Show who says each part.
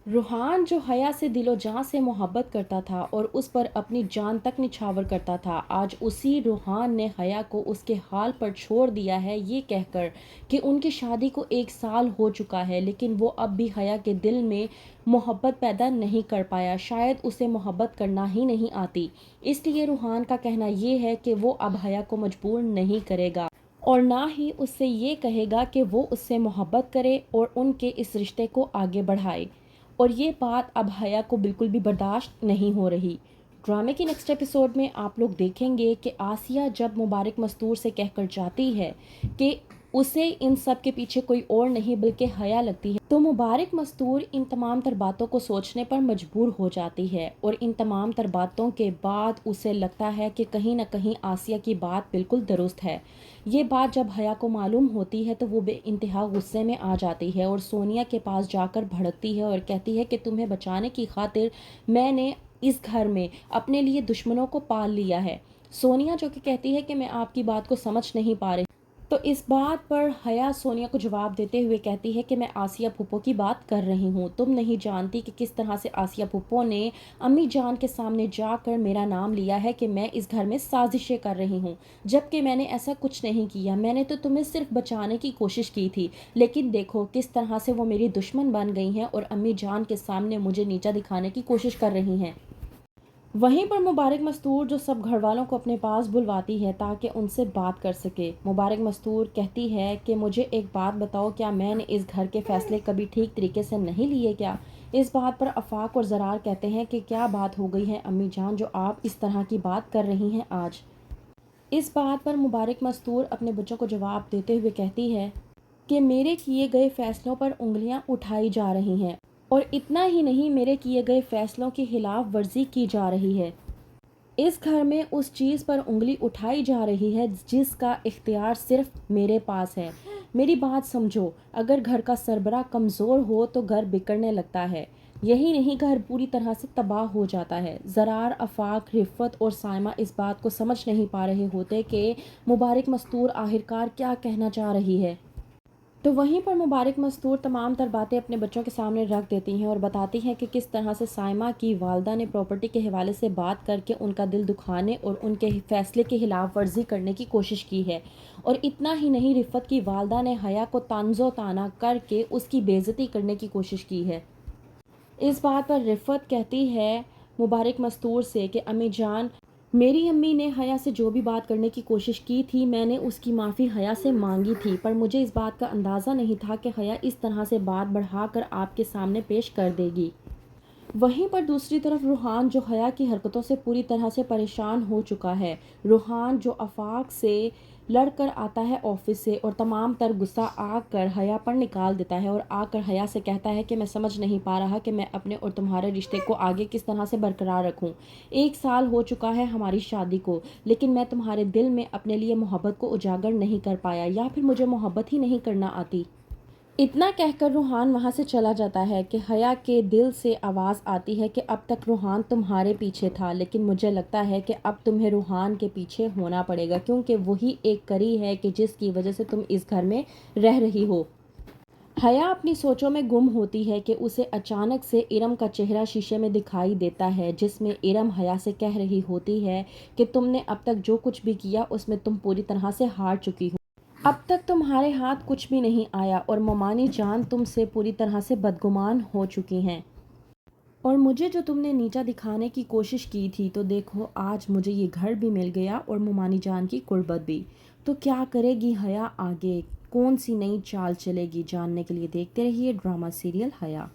Speaker 1: रूहान जो हया से दिलो जान से मोहब्बत करता था और उस पर अपनी जान तक निछावर करता था, आज उसी रूहान ने हया को उसके हाल पर छोड़ दिया है, ये कहकर कि उनकी शादी को 1 साल हो चुका है, लेकिन वो अब भी हया के दिल में मोहब्बत पैदा नहीं कर पाया। शायद उसे मोहब्बत करना ही नहीं आती, इसलिए रूहान का कहना ये है कि वो अब हया को मजबूर नहीं करेगा और ना ही उससे ये कहेगा कि वो उससे मोहब्बत करे और उनके इस रिश्ते को आगे बढ़ाए। और ये बात अब हया को बिल्कुल भी बर्दाश्त नहीं हो रही। ड्रामे की नेक्स्ट एपिसोड में आप लोग देखेंगे कि आसिया जब मुबारक मस्तूर से कहकर जाती है कि उसे इन सब के पीछे कोई और नहीं बल्कि हया लगती है, तो मुबारक मस्तूर इन तमाम तर बातों को सोचने पर मजबूर हो जाती है और इन तमाम तर बातों के बाद उसे लगता है कि कहीं ना कहीं आसिया की बात बिल्कुल दुरुस्त है। ये बात जब हया को मालूम होती है तो वो बेइंतहा गुस्से में आ जाती है और सोनिया के पास जाकर भड़कती है और कहती है कि तुम्हें बचाने की खातिर मैंने इस घर में अपने लिए दुश्मनों को पाल लिया है। सोनिया जो कि कहती है कि मैं आपकी बात को समझ नहीं पा रही, तो इस बात पर हया सोनिया को जवाब देते हुए कहती है कि मैं आसिया फूफो की बात कर रही हूँ, तुम नहीं जानती कि किस तरह से आसिया फूफो ने अम्मी जान के सामने जाकर मेरा नाम लिया है कि मैं इस घर में साजिशें कर रही हूँ, जबकि मैंने ऐसा कुछ नहीं किया। मैंने तो तुम्हें सिर्फ बचाने की कोशिश की थी, लेकिन देखो किस तरह से वो मेरी दुश्मन बन गई हैं और अम्मी जान के सामने मुझे नीचा दिखाने की कोशिश कर रही हैं। वहीं पर मुबारक मस्तूर जो सब घर वालों को अपने पास बुलवाती है ताकि उनसे बात कर सके। मुबारक मस्तूर कहती है कि मुझे एक बात बताओ, क्या मैंने इस घर के फैसले कभी ठीक तरीके से नहीं लिए क्या? इस बात पर अफाक और ज़रार कहते हैं कि क्या बात हो गई है अम्मी जान जो आप इस तरह की बात कर रही हैं आज। इस बात पर मुबारक मस्तूर अपने बच्चों को जवाब देते हुए कहती है कि मेरे किए गए फैसलों पर उंगलियां उठाई जा रही हैं और इतना ही नहीं, मेरे किए गए फैसलों की खिलाफ वर्जी की जा रही है। इस घर में उस चीज़ पर उंगली उठाई जा रही है जिसका इख्तियार सिर्फ मेरे पास है। मेरी बात समझो, अगर घर का सरबरा कमज़ोर हो तो घर बिगड़ने लगता है, यही नहीं घर पूरी तरह से तबाह हो जाता है। ज़रार, अफाक, रिफ़त और साइमा इस बात को समझ नहीं पा रहे होते कि मुबारक मस्तूर आखिरकार क्या कहना चाह रही है। तो वहीं पर मुबारक मस्तूर तमाम तर बातें अपने बच्चों के सामने रख देती हैं और बताती हैं कि किस तरह से साइमा की वालदा ने प्रॉपर्टी के हवाले से बात करके उनका दिल दुखाने और उनके फैसले की खिलाफ वर्जी करने की कोशिश की है। और इतना ही नहीं, रिफ़त की वालदा ने हया को तानज़ो ताना करके उसकी बेइज्जती करने की कोशिश की है। इस बात पर रिफ़त कहती है मुबारक मस्तूर से कि अम्मी जान, मेरी अम्मी ने हया से जो भी बात करने की कोशिश की थी मैंने उसकी माफ़ी हया से मांगी थी, पर मुझे इस बात का अंदाज़ा नहीं था कि हया इस तरह से बात बढ़ाकर आपके सामने पेश कर देगी। वहीं पर दूसरी तरफ रूहान जो हया की हरकतों से पूरी तरह से परेशान हो चुका है। रूहान जो आफाक से लड़कर आता है ऑफिस से और तमाम तर गुस्सा आकर हया पर निकाल देता है और आकर हया से कहता है कि मैं समझ नहीं पा रहा कि मैं अपने और तुम्हारे रिश्ते को आगे किस तरह से बरकरार रखूं। 1 साल हो चुका है हमारी शादी को, लेकिन मैं तुम्हारे दिल में अपने लिए मोहब्बत को उजागर नहीं कर पाया, या फिर मुझे मोहब्बत ही नहीं करना आती। इतना कहकर रूहान वहाँ से चला जाता है कि हया के दिल से आवाज़ आती है कि अब तक रूहान तुम्हारे पीछे था, लेकिन मुझे लगता है कि अब तुम्हें रूहान के पीछे होना पड़ेगा, क्योंकि वही एक कड़ी है कि जिसकी वजह से तुम इस घर में रह रही हो। हया अपनी सोचों में गुम होती है कि उसे अचानक से इरम का चेहरा शीशे में दिखाई देता है, जिसमें इरम हया से कह रही होती है कि तुमने अब तक जो कुछ भी किया उसमें तुम पूरी तरह से हार चुकी हो। अब तक तुम्हारे हाथ कुछ भी नहीं आया और मोमानी जान तुमसे पूरी तरह से बदगुमान हो चुकी हैं। और मुझे जो तुमने नीचा दिखाने की कोशिश की थी, तो देखो आज मुझे ये घर भी मिल गया और मोमानी जान की कुर्बत भी। तो क्या करेगी हया आगे, कौन सी नई चाल चलेगी, जानने के लिए देखते रहिए ड्रामा सीरियल हया।